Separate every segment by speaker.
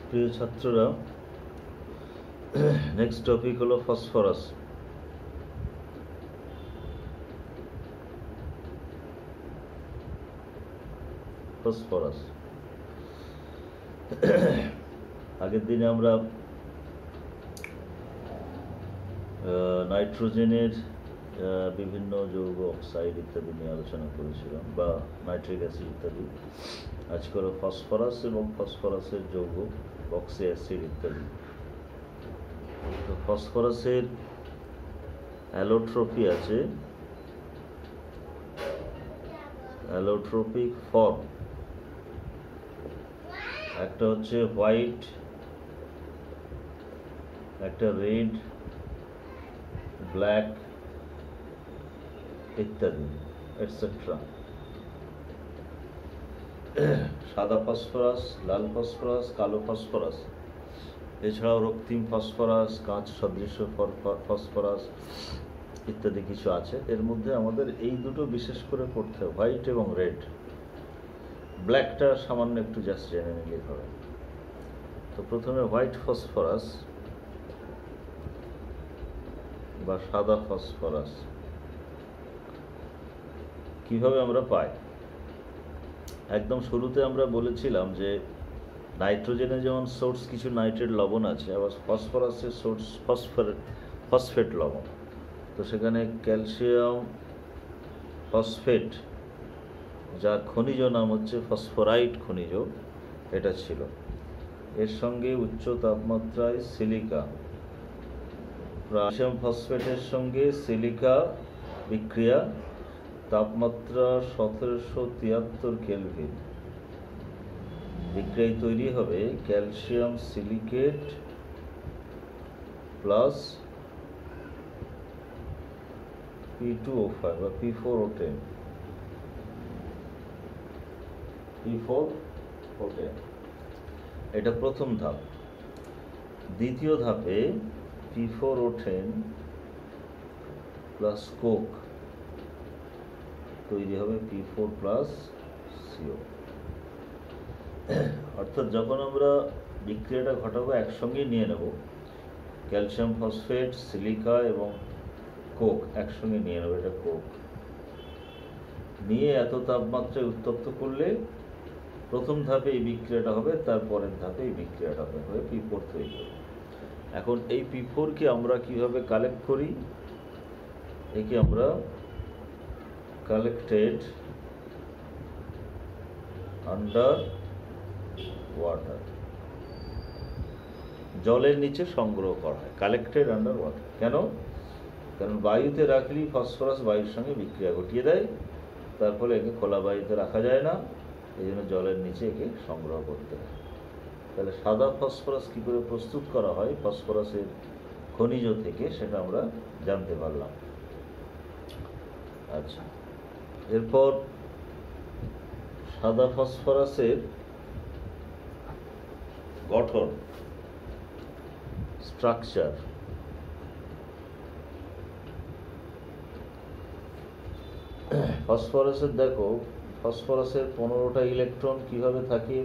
Speaker 1: প্রিয় ছাত্ররা, next topic হলো ফসফরাস। ফসফরাস আগের দিনে আমরা নাইট্রোজেনের বিভিন্ন যৌগ, অক্সাইড ইত্যাদি নিয়ে আলোচনা করেছিলাম, বা নাইট্রিক অ্যাসিড ইত্যাদি। আজকে হলো ফসফরাস এবং ফসফরাসের যৌগ, অক্সি অ্যাসিড ইত্যাদি। তো ফসফরাসের অ্যালোট্রপি আছে, অ্যালোট্রপিক ফর্ম। একটা হচ্ছে হোয়াইট, একটা রেড, ব্ল্যাক ইত্যাদি এটসেট্রা। সাদা ফসফরাস, লাল ফসফরাস, কালো ফসফরাস, এছাড়াও রক্তিম ফসফরাস, কাঁচ সদৃশ্য ফসফরাস ইত্যাদি কিছু আছে। এর মধ্যে আমাদের এই দুটো বিশেষ করে পড়তে হবে, হোয়াইট এবং রেড। ব্ল্যাকটা সামান্য একটু জাস্ট জেনে নিলেই হবে। তো প্রথমে হোয়াইট ফসফরাস বা সাদা ফসফরাস কিভাবে আমরা পাই? একদম শুরুতে আমরা বলেছিলাম যে নাইট্রোজেনে যেমন সোর্স কিছু নাইট্রেট লবণ আছে, আবার ফসফরাসের সোর্স ফসফেট লবণ। তো সেখানে ক্যালসিয়াম ফসফেট, যার খনিজ নাম হচ্ছে ফসফরাইট খনিজ, এটা ছিল। এর সঙ্গে উচ্চ তাপমাত্রায় সিলিকা, ক্যালসিয়াম ফসফেটের সঙ্গে সিলিকা বিক্রিয়া, তাপমাত্রা 1773 কেলভিন। বিক্রিয়ায় তৈরি হবে ক্যালসিয়াম সিলিকেট প্লাস P2O5 বা P4O10। এটা প্রথম ধাপ। দ্বিতীয় ধাপে P4O10 প্লাস কোক তৈরি হবে P4 প্লাস CO। অর্থাৎ যখন আমরা বিক্রিয়াটা ঘটাবো একসঙ্গে নিয়ে নেব, ক্যালসিয়াম ফসফেট, সিলিকা এবং কোক একসঙ্গে নিয়ে নেব, এটা কোক নিয়ে এত তাপমাত্রায় উত্তপ্ত করলে প্রথম ধাপে এই বিক্রিয়াটা হবে, তারপরের ধাপে এই বিক্রিয়াটা হবে, P4 তৈরি হবে। এখন এই P4কে আমরা কিভাবে কালেক্ট করি? একে আমরা কালেক্টেড আন্ডার ওয়াটার, জলের নিচে সংগ্রহ করা হয়। কালেক্টেড আন্ডার ওয়াটার কেন? কারণ বায়ুতে রাখলেই ফসফরাস বায়ুর সঙ্গে বিক্রিয়া ঘটিয়ে দেয়, তার ফলে একে খোলা বায়ুতে রাখা যায় না, এই জন্য জলের নিচে একে সংগ্রহ করতে হয়। তাহলে সাদা ফসফরাস কী করে প্রস্তুত করা হয় ফসফরাসের খনিজ থেকে, সেটা আমরা জানতে পারলাম। আচ্ছা, এরপর সাদা ফসফরাসের গঠন, স্ট্রাকচার। ফসফরাসের দেখো, ফসফরাসের 15টা ইলেকট্রন কিভাবে থাকে?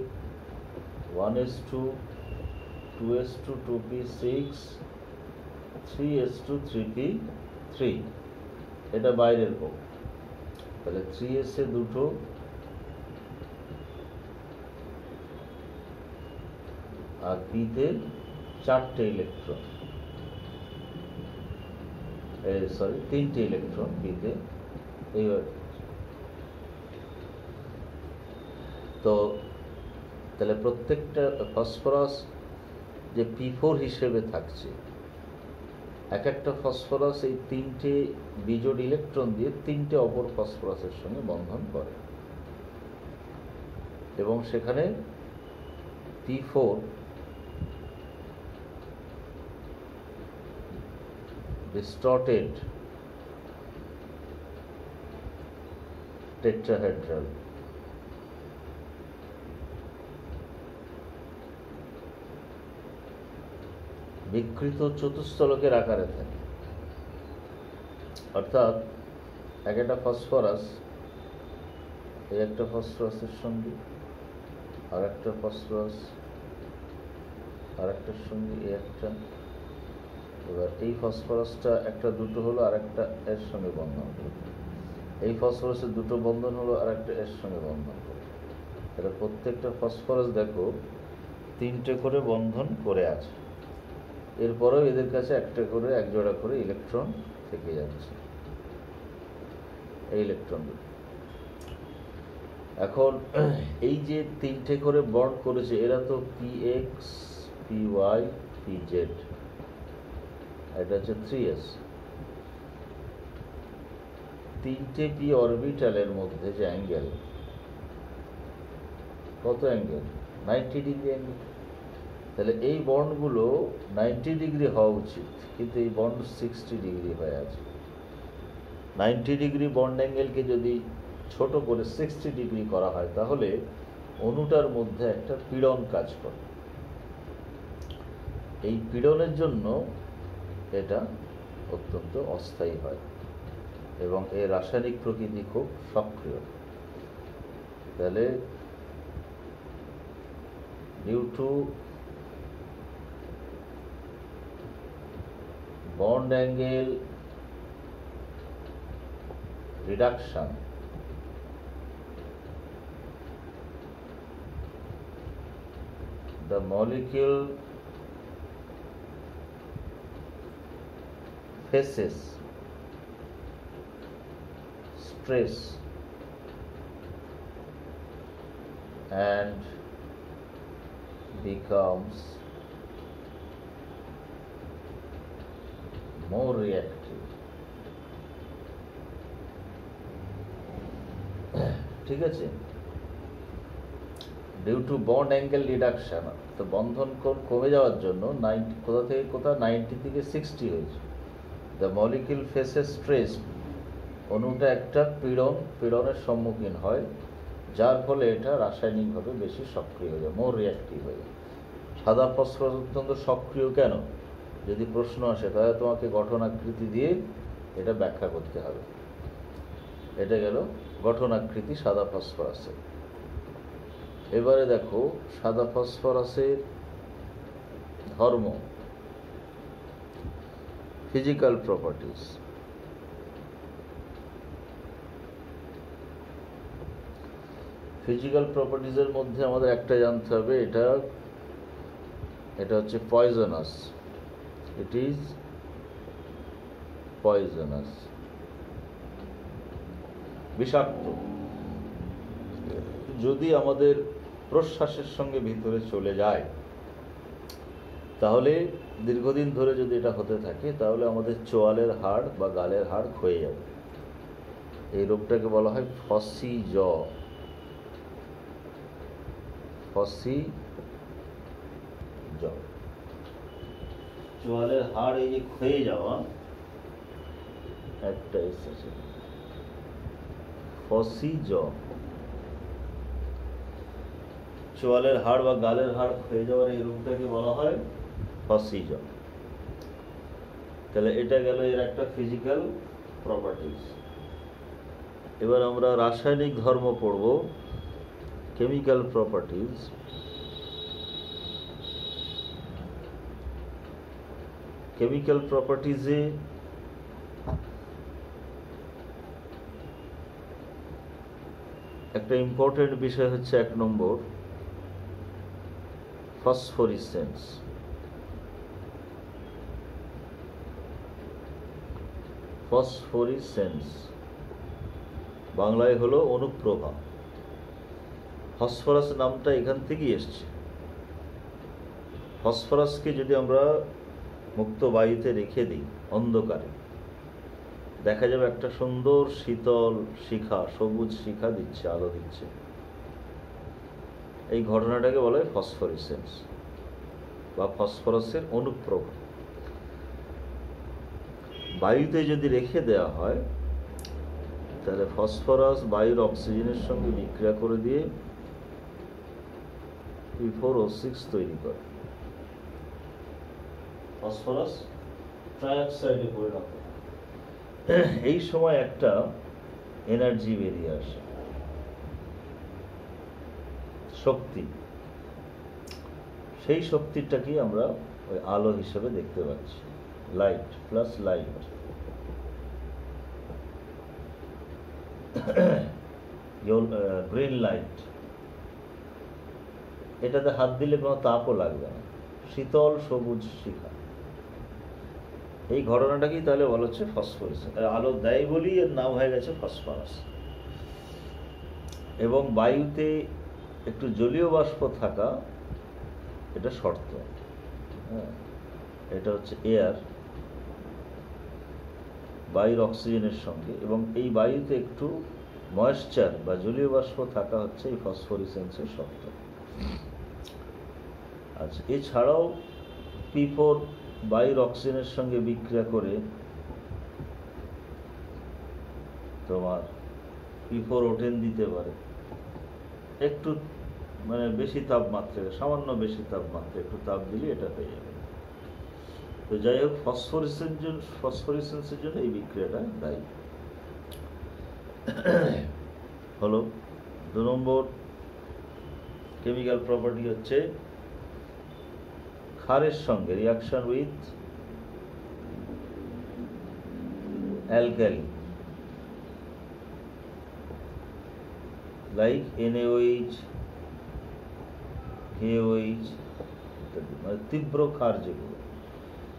Speaker 1: 1s2, 2s2, 2p6, 3s2, 3p3। এটা বাইরের কোণ। তাহলে 3s এ দুটো, আর পিতে 4টে ইলেকট্রন, সরি 3টে ইলেকট্রন পিতে। এইভাবে তো তাহলে প্রত্যেকটা ফসফরাস যে P4 হিসেবে থাকছে, এক একটা ফসফরাস এই 3টে বিজোড় ইলেকট্রন দিয়ে 3টে অপর ফসফরাসের সঙ্গে বন্ধন করে, এবং সেখানে P4 ডিস্টর্টেড টেট্রাহেড্রাল, বিকৃত চতুস্তলকের আকারে থাকে। অর্থাৎ এক একটা ফসফরাস, এই একটা ফসফরাসের সঙ্গে আর একটা ফসফরাস আর একটার সঙ্গে এই একটা, এবার এই ফসফরাসটা একটা দুটো হলো, আর একটা এর সঙ্গে বন্ধন হলো, এই ফসফরাসের দুটো বন্ধন হলো, আর একটা এর সঙ্গে বন্ধন হলো। তাহলে প্রত্যেকটা ফসফরাস দেখো 3টে করে বন্ধন করে আছে, এরপরেও এদের কাছে একটা করে এক জোড়া করে ইলেকট্রন থেকে যাচ্ছে, এই ইলেকট্রন দুটো। এখন এই যে 3টে করে বন্ড করেছে, এরা তো px py pz, এটা হচ্ছে 3s। 3টে p অরবিটালের মধ্যে যে অ্যাঙ্গেল, কত অ্যাঙ্গেল? 90 degree angle. তাহলে এই বন্ডগুলো 90 ডিগ্রি হওয়া উচিত, কিন্তু এই বন্ড 60 ডিগ্রি হয়ে আছে। 90 ডিগ্রি বন্ড অ্যাঙ্গেলকে যদি ছোট করে 60 ডিগ্রি করা হয়, তাহলে অণুটার মধ্যে একটা পীড়ন কাজ করে। এই পীড়নের জন্য এটা অত্যন্ত অস্থায়ী হয় এবং এর রাসায়নিক প্রকৃতি খুব সক্রিয়। তাহলে due to bond angle reduction, the molecule faces stress and becomes more reactive। ঠিক আছে, due to bond angle reduction, তো বন্ধন কোণ কমে যাওয়ার জন্য 90 কোথা থেকে কোথা 90 থেকে 60 হয়েছে। দ্য মলিকিউল ফেসেস স্ট্রেস, অণুটা একটা পীড়নের সম্মুখীন হয়, যার ফলে এটা রাসায়নিকভাবে বেশি সক্রিয় হয়ে যায়, মোর রিয়াক্টিভ হয়ে যায়। সাদা ফসফরাস অত্যন্ত সক্রিয় কেন যদি প্রশ্ন আসে, তাহলে তোমাকে গঠনাকৃতি দিয়ে এটা ব্যাখ্যা করতে হবে। এটা গেল গঠনাকৃতি সাদা ফসফরাসের। এবারে দেখো সাদা ফসফরাসের ধর্ম, ফিজিক্যাল প্রপার্টিজ। ফিজিক্যাল প্রপার্টিজের মধ্যে আমাদের একটা জানতে হবে, এটা হচ্ছে পয়জনাস, ইট ইজ পয়জনাস, বিষাক্ত। যদি আমাদের প্রশ্বাসের সঙ্গে ভিতরে চলে যায়, তাহলে দীর্ঘদিন ধরে যদি এটা হতে থাকে, তাহলে আমাদের চোয়ালের হাড় বা গালের হাড় ক্ষয়ে যাবে। এই রোগটাকে বলা হয় ফসিজ। চোয়ালের হাড় এই যে ক্ষয়ে যাওয়া, একটা এসেছে ফসিজ। চোয়ালের হাড় বা গালের হাড় ক্ষয়ে যাওয়ার এই রোগটাকে বলা হয় ফসিজ। তাহলে এটা গেল এর একটা ফিজিক্যাল প্রপার্টিজ। এবার আমরা রাসায়নিক ধর্ম পড়ব, কেমিক্যাল প্রপার্টিজ। কেমিক্যাল প্রপার্টিজে একটা ইম্পর্টেন্ট বিষয় হচ্ছে 1 নম্বর ফসফোরিসেন্স। ফসফোরিসেন্স বাংলায় হলো অনুপ্রভা। ফসফরাস নামটা এখান থেকেই এসছে। ফসফরাসকে যদি আমরা মুক্ত বায়ুতে রেখে দিই অন্ধকারে, দেখা যাবে একটা সুন্দর শীতল শিখা, সবুজ শিখা দিচ্ছে, আলো দিচ্ছে। এই ঘটনাটাকে বলা হয় ফসফোরিসেন্স বা ফসফরাসের অনুপ্রভা। বায়ুতে যদি রেখে দেওয়া হয়, তাহলে ফসফরাস বায়ুর অক্সিজেনের সঙ্গে বিক্রিয়া করে দিয়ে P4O6 তৈরি করে, ফসফরাস ট্রাইঅক্সাইডে পরিণত হয়। এই সময় একটা এনার্জি বেরিয়ে আসে, শক্তি। সেই শক্তিটাকেই আমরা ওই আলো হিসেবে দেখতে পাচ্ছি, light plus light. Green light, এটাতে হাত দিলে কোনো তাপও লাগবে না, শীতল সবুজ শিখা। এই ঘটনাটাকেই তাহলে বলা হচ্ছে ফসফোরেসেন্স। আলো দেয় বলেই এর নাম হয়ে গেছে ফসফরাস। এবং বায়ুতে একটু জলীয় বাষ্প থাকা এটা শর্ত। হ্যাঁ, এটা হচ্ছে এয়ার, বায়ুর অক্সিজেনের সঙ্গে, এবং এই বায়ুতে একটু ময়েশ্চার বা জলীয় বাষ্প থাকা হচ্ছে এই ফসফোরেসেন্সের শর্ত। আচ্ছা, এছাড়াও P4 বায়ুর অক্সিজেনের সঙ্গে বিক্রিয়া করে তোমার P4O10 দিতে পারে, একটু মানে বেশি তাপমাত্রা, সামান্য বেশি তাপমাত্রা একটু তাপ দিলে এটা হয়ে যাবে। তো যাই হোক, ফসফোরেসেন্সের জন্য এই বিক্রিয়াটা দায়ী। হলো 2 নম্বর কেমিক্যাল প্রপার্টি হচ্ছে ক্ষারের সঙ্গে reaction with alkali like NaOH, KOH ইত্যাদি, মানে তীব্র ক্ষার যেগুলো,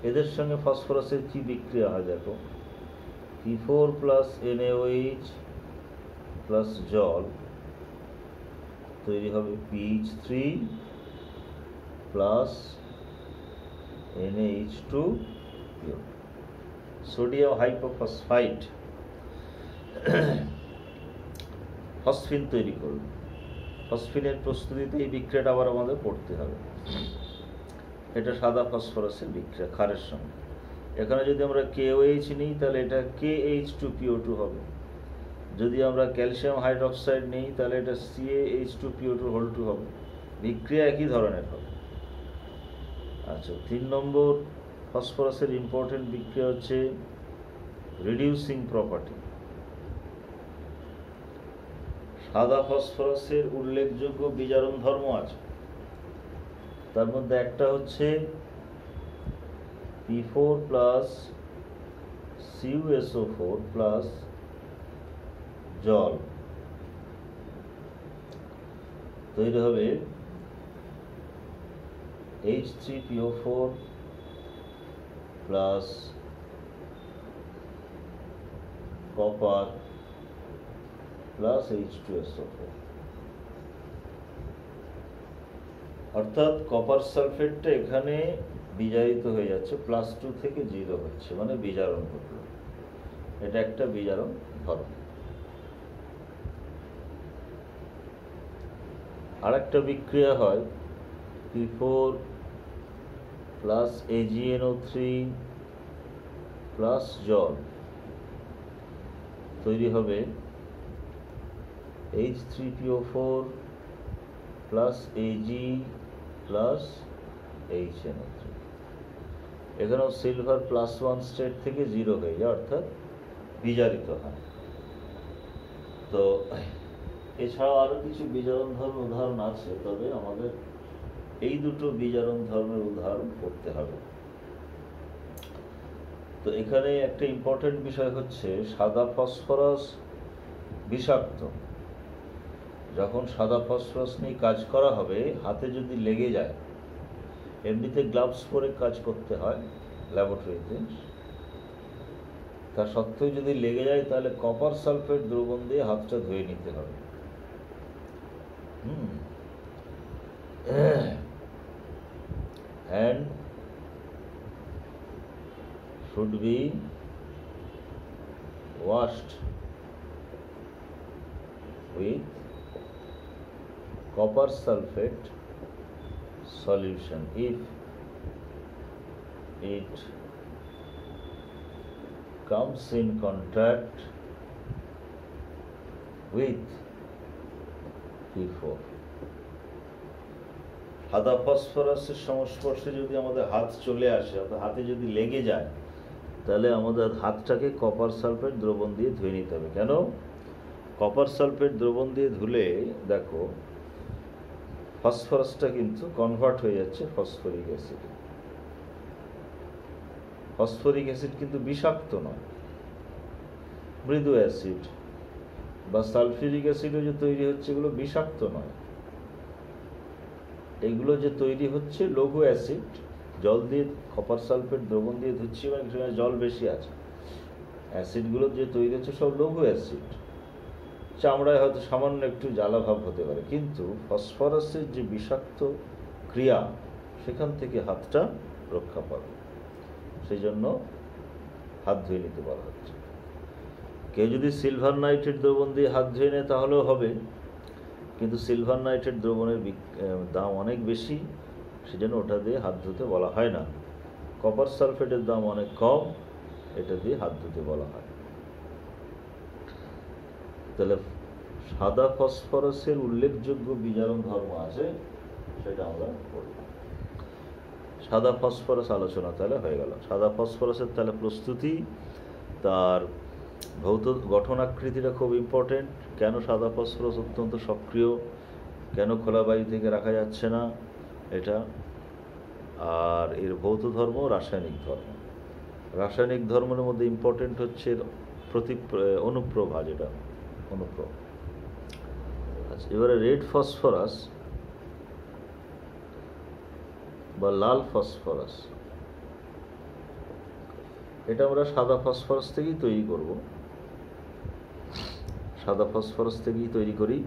Speaker 1: এদের সঙ্গে ফসফরাসের কি বিক্রিয়া হয় দেখো। P4 প্লাস NaOH প্লাস জল তৈরি হবে PH3 plus NaH2, sodium হাইপোফসফাইড phosphine তৈরি করবে। ফসফিনের প্রস্তুতিতে এই বিক্রিয়াটা আবার আমাদের পড়তে হবে। এটা সাদা ফসফরাসের বিক্রিয়া ক্ষারের সঙ্গে। এখানে যদি আমরা KOH নিই তাহলে এটা KH2PO2 হবে। যদি আমরা ক্যালসিয়াম হাইড্রোক্সাইড নিই তাহলে এটা CaH2PO2 হবে। বিক্রিয়া একই ধরনের হবে। আচ্ছা, 3 নম্বর ফসফরাসের ইম্পর্টেন্ট বিক্রিয়া হচ্ছে রিডিউসিং প্রপার্টি। সাদা ফসফরাসের উল্লেখযোগ্য বিজারণ ধর্ম আছে, তার মধ্যে একটা হচ্ছে P4 প্লাস CuSO4 প্লাস জল তৈরি হবে H3PO4 plus copper plus H2SO4। অর্থাৎ কপার সালফেটটা এখানে বিজারিত হয়ে যাচ্ছে, +2 থেকে 0 হচ্ছে, মানে বিজারণ ঘটল। এটা একটা বিজারণ ধর্ম। আর একটা বিক্রিয়া হয় P4 প্লাস AgNO3 প্লাস জল তৈরি হবে H3PO4 plus Ag plus HNO3। এখানেও সিলভার +1 স্টেট থেকে 0 হয়ে যায়, অর্থাৎ বিজারিত হয়। তো এছাড়াও আরো কিছু বিজারণ ধর্মের উদাহরণ আছে, তবে আমাদের এই দুটো বিজারণ ধর্মের উদাহরণ করতে হবে। তো এখানে একটা ইম্পর্টেন্ট বিষয় হচ্ছে সাদা ফসফরাস বিষাক্ত। যখন সাদা ফসফরাস নিয়ে কাজ করা হবে, হাতে যদি লেগে যায়, এমনিতে গ্লাভস পরে কাজ করতে হয় ল্যাবরেটরিতে, তা সত্ত্বেও যদি লেগে যায় তাহলে কপার সালফেট দ্রবণ দিয়ে হাতটা ধুয়ে নিতে হবে। Hand should be washed with copper sulfate solution if it comes in contact with P4। সাদা ফসফরাসের সংস্পর্শে যদি আমাদের হাত চলে আসে, হাতে যদি লেগে যায়, তাহলে আমাদের হাতটাকে কপার সালফেট দ্রবণ দিয়ে ধুয়ে নিতে হবে। কেন? কপার সালফেট দ্রবণ দিয়ে ধুলে দেখো ফসফরাসটা কিন্তু কনভার্ট হয়ে যাচ্ছে ফসফরিক অ্যাসিডে। ফসফরিক অ্যাসিড কিন্তু বিষাক্ত নয়, মৃদু অ্যাসিড। বা সালফিউরিক অ্যাসিডও যে তৈরি হচ্ছে এগুলো বিষাক্ত নয়, এগুলো যে তৈরি হচ্ছে লঘু অ্যাসিড। জল দিয়ে কপার সালফেট দ্রবণ দিয়ে ধুচ্ছি এবং সেখানে জল বেশি আছে, অ্যাসিডগুলো যে তৈরি হচ্ছে সব লঘু অ্যাসিড। চামড়ায় হয়তো সামান্য একটু জ্বালাভাব হতে পারে, কিন্তু ফসফরাসের যে বিষাক্ত ক্রিয়া সেখান থেকে হাতটা রক্ষা পাবে, সেই জন্য হাত ধুয়ে নিতে বলা হচ্ছে। কেউ যদি সিলভার নাইট্রেট দ্রবণ দিয়ে হাত ধুয়ে নেয় তাহলেও হবে, কিন্তু সিলভার নাইট্রেট দ্রবণের দাম অনেক বেশি, সেজন্য ওটা দিয়ে হাত ধুতে বলা হয় না। কপার সালফেটের দাম অনেক কম, এটা দিয়ে হাত ধুতে বলা হয়। তাহলে সাদা ফসফরাসের উল্লেখযোগ্য বিজারণ ধর্ম আছে, সেটা আমরা পড়ব। সাদা ফসফরাস আলোচনা তাহলে হয়ে গেল। সাদা ফসফরাসের তাহলে প্রস্তুতি, তার ভৌত গঠন আকৃতিটা খুব ইম্পর্টেন্ট। কেন সাদা ফসফরাস অত্যন্ত সক্রিয়, কেন খোলা বায়ু থেকে রাখা যাচ্ছে না এটা, আর এর ভৌত ধর্ম, রাসায়নিক ধর্ম। রাসায়নিক ধর্মের মধ্যে ইম্পর্টেন্ট হচ্ছে অনুপ্রভা, যেটা অনুপ্রভা। আচ্ছা, এবারে রেড ফসফরাস বা লাল ফসফরাস, এটা আমরা সাদা ফসফরাস থেকেই তৈরি করব। সাদা ফসফরাস থেকেই তৈরি করি।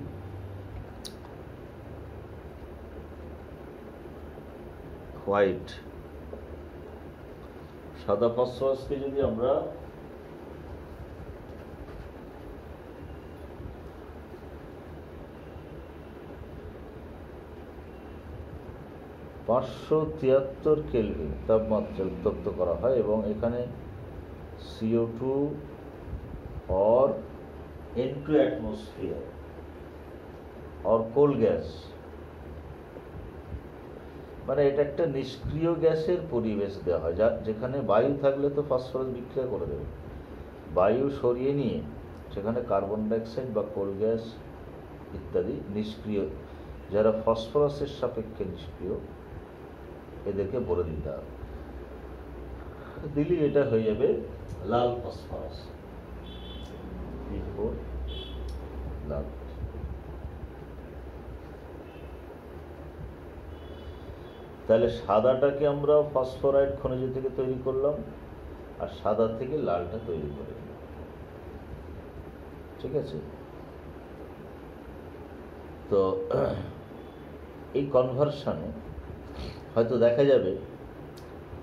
Speaker 1: হোয়াইট সাদা ফসফরাসকে যদি আমরা (573 কেলভিন তাপমাত্রা উত্তপ্ত করা হয় এবং এখানে CO2 or into atmosphere or coal gas, মানে এটা একটা নিষ্ক্রিয় গ্যাসের পরিবেশ দেওয়া হয়, যেখানে বায়ু থাকলে তো ফসফরাস বিক্রিয়া করে দেবে। বায়ু সরিয়ে নিয়ে সেখানে কার্বন ডাইঅক্সাইড বা কোল গ্যাস ইত্যাদি নিষ্ক্রিয়, যারা ফসফরাসের সাপেক্ষে নিষ্ক্রিয়, এদেরকে ভরে দিতে হবে। দিলেই এটা হয়ে যাবে লাল ফসফরাস। লাল। তাহলে সাদাটাকে আমরা ফসফরাইড খনিজ থেকে তৈরি করলাম, আর সাদা থেকে লালটা তৈরি করে নিলাম। ঠিক আছে? তো এই কনভার্সানে হয়তো দেখা যাবে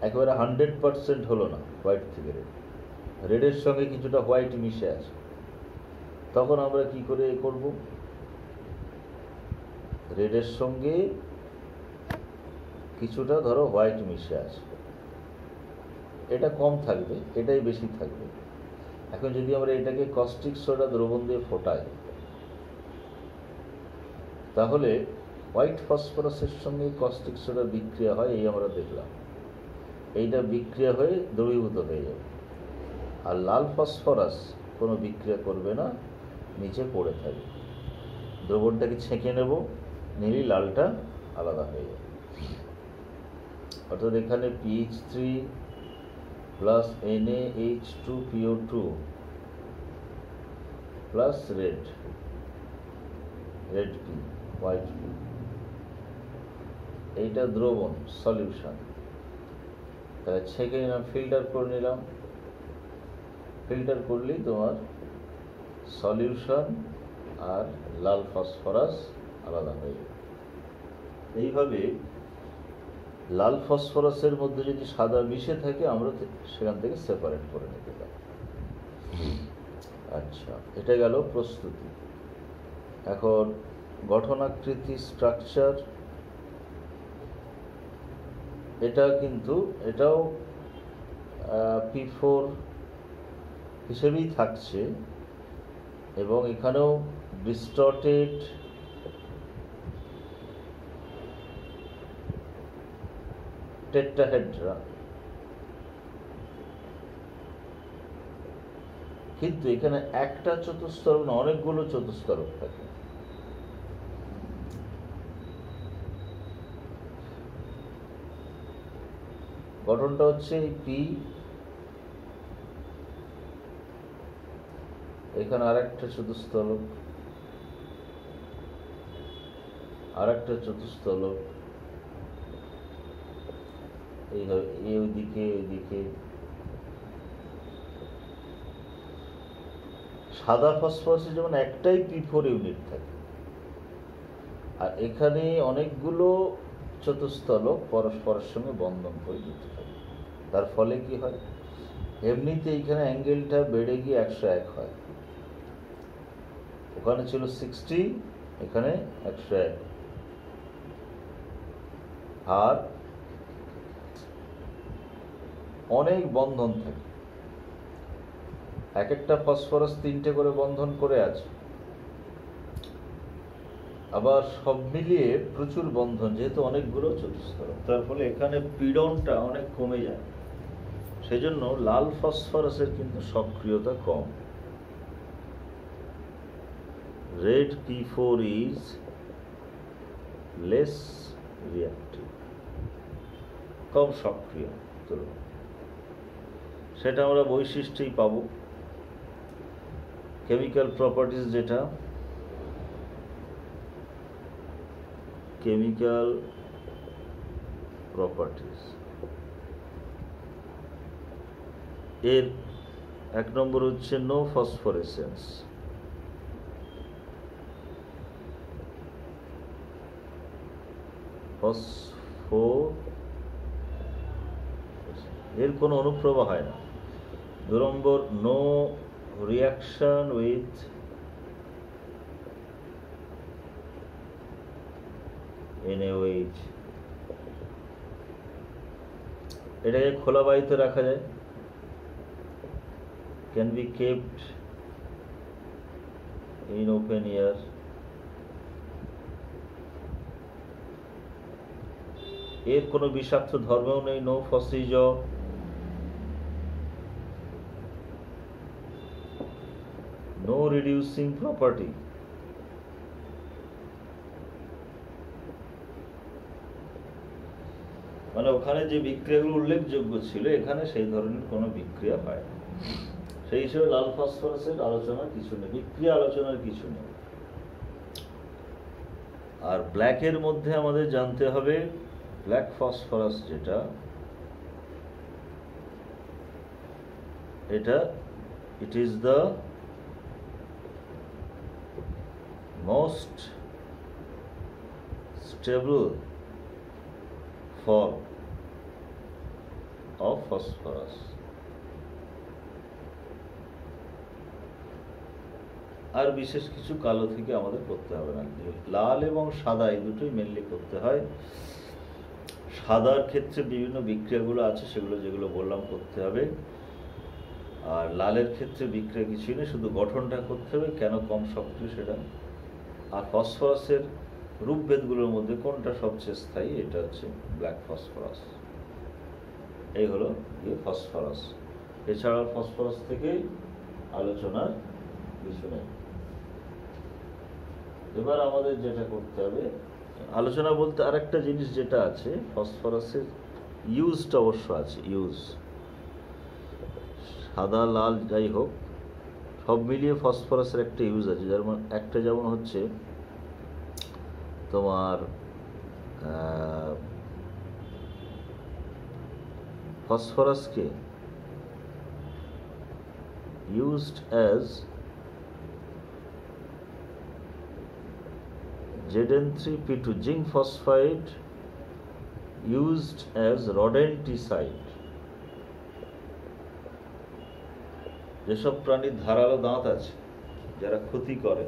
Speaker 1: একেবারে 100% হলো না হোয়াইট থেকে রেড, রেডের সঙ্গে কিছুটা হোয়াইট মিশে আছে। তখন আমরা কি করে করব? রেডের সঙ্গে কিছুটা ধরো হোয়াইট মিশে আছে, এটা কম থাকবে, এটাই বেশি থাকবে। এখন যদি আমরা এটাকে কস্টিক সোডা দ্রবণ দিয়ে ফোটাই, তাহলে হোয়াইট ফসফরাসের সঙ্গে কস্টিক সোডা বিক্রিয়া হয়, এই আমরা দেখলাম। এইটা বিক্রিয়া হয়ে দ্রবীভূত হয়ে যাবে, আর লাল ফসফরাস কোনো বিক্রিয়া করবে না, নিচে পড়ে থাকবে। দ্রবণটাকে ছেঁকে নেব, নিলেই লালটা আলাদা হয়ে যাবে। অর্থাৎ এখানে PH3 plus NaH2PO2 plus red P, white P, এইটা দ্রবণ সলিউশন। তাহলে ছেঁকে নিলাম, ফিল্টার করে নিলাম। ফিল্টার করলেই তোমার সলিউশন আর লাল ফসফরাস আলাদা হয়ে যাবে। এইভাবে লাল ফসফরাসের মধ্যে যদি সাদা মিশে থাকে, আমরা সেখান থেকে সেপারেট করে নিতে পারি। আচ্ছা, এটা গেল প্রস্তুতি। এখন গঠনাকৃতি, স্ট্রাকচার, এটাও P4 হিসেবেই থাকছে, এবং এখানেও ডিস্টর্টেড টেট্রাহেড্রা, কিন্তু এখানে একটা চতুস্তরক না, অনেকগুলো চতুস্তরক থাকে। গঠনটা হচ্ছে এই পি, এখানে আরেকটা চতুস্তলক, আরেকটা চতুস্তলক, এইভাবে এ ওইদিকে ওইদিকে। সাদা ফসফরাসে যেমন একটাই P4 ইউনিট থাকে, আর এখানে অনেকগুলো চতুস্তলক পরস্পরের সঙ্গে বন্ধন করে যুক্ত থাকে। তার ফলে কি হয়, এমনিতে এইখানে অ্যাঙ্গেলটা বেড়ে গিয়ে 101 হয়। ওখানে ছিল 60, এখানে 101। আর অনেক বন্ধন থাকে, এক একটা ফসফরাস 3টে করে বন্ধন করে আছে, আবার সব মিলিয়ে প্রচুর বন্ধন, যেহেতু অনেকগুলো চতুস্তলক, তার ফলে এখানে পীড়নটা অনেক কমে যায়। সেজন্য লাল ফসফরাসের কিন্তু সক্রিয়তা কম। Red P4 is less reactive, কম সক্রিয় তুলনা। সেটা আমরা বৈশিষ্ট্যেই পাবো। কেমিক্যাল প্রপার্টিজ, যেটা কেমিক্যাল প্রপার্টিজ, এর 1 নম্বর হচ্ছে নো ফসফোরেসেন্স। এর কোনো অনুপ্রবাহ হয় না। 2 নম্বর নো রিয়াকশন উইথ NaOH, এটাকে খোলা বায়ুতে রাখা যায়, can be kept in open air. এর কোনো বিষাক্ত ধর্মও নেই, নো ফসিজ, নো রিডিউসিং প্রপার্টি। মানে ওখানে যে বিক্রিয়াগুলো উল্লেখযোগ্য ছিল, এখানে সেই ধরনের কোনো বিক্রিয়া হয় না। সেই হিসেবে লাল ফসফরাসের আলোচনার কিছু নেই, বিক্রিয়া আলোচনার কিছু নেই। আর ব্ল্যাকের মধ্যে আমাদের জানতে হবে, ব্ল্যাক ফসফরাস যেটা, এটা it is the most stable form of phosphorus। আর বিশেষ কিছু কালো থেকে আমাদের করতে হবে না, লাল এবং সাদা এই দুটোই মেনলি করতে হয়। সাদার ক্ষেত্রে বিভিন্ন বিক্রিয়াগুলো আছে, সেগুলো যেগুলো বললাম করতে হবে। আর লালের ক্ষেত্রে বিক্রিয়া কিছুই নেই, শুধু গঠনটা করতে হবে, কেন কম সক্রিয় সেটা। আর ফসফরাসের রূপভেদগুলোর মধ্যে কোনটা সবচেয়ে স্থায়ী, এটা হচ্ছে ব্ল্যাক ফসফরাস। এই হলো ফসফরাস। এছাড়া ফসফরাস থেকে আলোচনার কিছু নেই। এবার আমাদের যেটা করতে হবে, আলোচনা বলতে আরেকটা জিনিস যেটা আছে, ফসফরাসের ইউজটা অবশ্য আছে। ইউজ সাদা লাল যাই হোক, সব মিলিয়ে ফসফরাসের একটা ইউজ আছে। যেমন একটা যেমন হচ্ছে তোমার ফসফরাসকে used as Zn3P2, zinc phosphide used as rodenticide। যেসব প্রাণীর ধারালো দাঁত আছে, যারা ক্ষতি করে,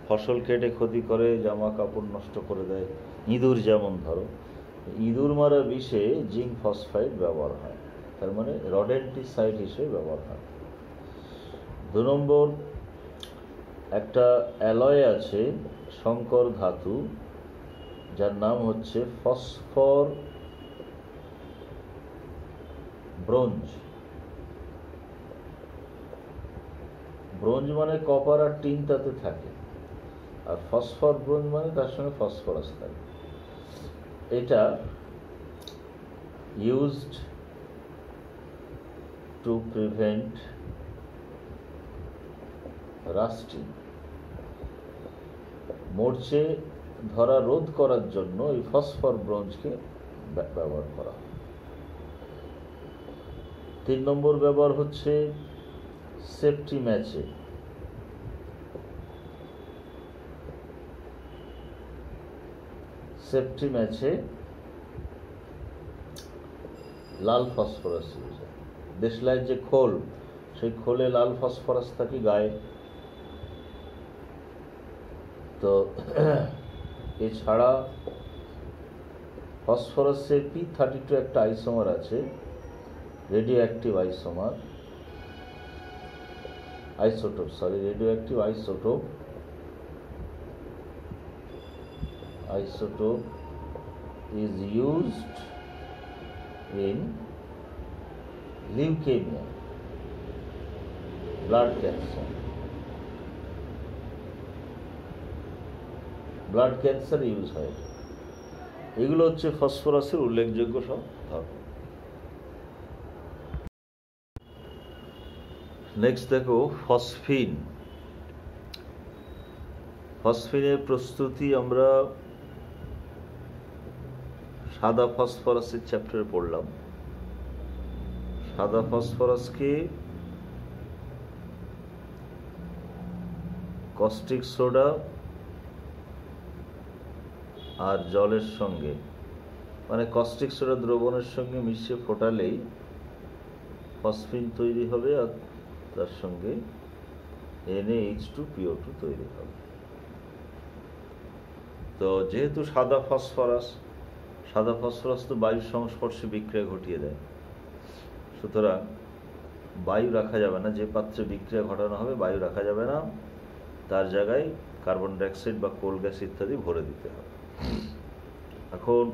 Speaker 1: ফসল কেটে ক্ষতি করে, জামা কাপড় নষ্ট করে দেয়, ইঁদুর যেমন, ধরো ইঁদুর মারা বিষে জিঙ্ক ফসফাইড ব্যবহার হয়, তার মানে রডেন্টিসাইড হিসেবে ব্যবহার হয়। 2 নম্বর, একটা অ্যালয় আছে, সংকর ধাতু, যার নাম হচ্ছে ফসফর ব্রোঞ্জ। ব্রোঞ্জ মানে কপার আর টিন তাতে থাকে, আর ফসফর ব্রোঞ্জ মানে তার সঙ্গে ফসফরাস থাকে। এটা used to prevent rusting, মরচে ধরা রোধ করার জন্য এই ফসফর ব্রোঞ্জকে ব্যবহার করা হয়। 3 নম্বর ব্যবহার হচ্ছে সেফটি ম্যাচে। সেফটি ম্যাচে লাল ফসফরাস ইউজ হয়। দেশলাইয়ের যে খোল, সেই খোলে লাল ফসফরাস থাকে গায়ে। তো এছাড়া ফসফরাসের P32 একটা আইসোমার আছে, radio active isotope is used in leukemia, blood cancer use হয়। এগুলো হচ্ছে ফসফরাসের উল্লেখযোগ্য সব ধর্ম। নেক্সট দেখো ফসফিনের প্রস্তুতি আমরা সাদা ফসফরাসের চ্যাপ্টারে পড়লাম। সাদা ফসফরাসকে কস্টিক সোডা আর জলের সঙ্গে, মানে কস্টিক সোডা দ্রবণের সঙ্গে মিশিয়ে ফোটালেই ফসফিন তৈরি হবে, আর তার সঙ্গে NaH2PO2 তৈরি হবে। তো যেহেতু সাদা ফসফরাস তো বায়ুর সংস্পর্শে বিক্রিয়া ঘটিয়ে দেয়, সুতরাং বায়ু রাখা যাবে না। যে পাত্রে বিক্রিয়া ঘটানো হবে বায়ু রাখা যাবে না, তার জায়গায় কার্বন ডাইঅক্সাইড বা কোল গ্যাস ইত্যাদি ভরে দিতে হবে। এখন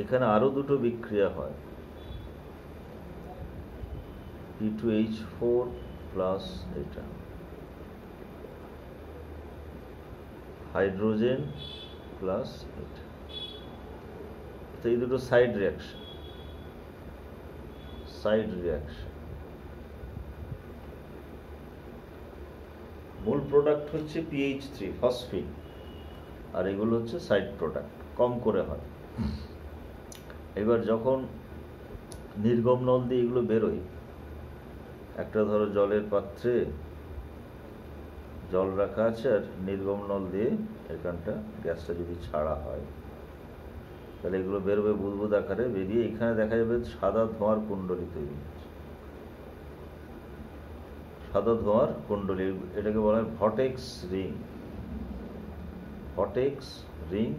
Speaker 1: এখানে আরো দুটো বিক্রিয়া হয়, P2H4 প্লাস এটা হাইড্রোজেন প্লাস এটা। তো এই দুটো সাইড রিয়াকশন। মূল প্রোডাক্ট হচ্ছে PH3 ফসফিন, আর এগুলো হচ্ছে সাইড প্রোডাক্ট, কম করে হয়। এবার যখন নির্গম নল দিয়ে এগুলো বেরোয়, একটা ধরো জলের পাত্রে জল রাখা আছে আর নির্গম নল দিয়ে এখানটা গ্যাসটা যদি ছাড়া হয়, তাহলে এগুলো বেরোবে বুদবুদ আকারে, বেরিয়ে এখানে দেখা যাবে সাদা ধোঁয়ার কুণ্ডলী তৈরি হচ্ছে। সাদা ধোঁয়ার কুণ্ডলী, এটাকে বলা হয় vortex ring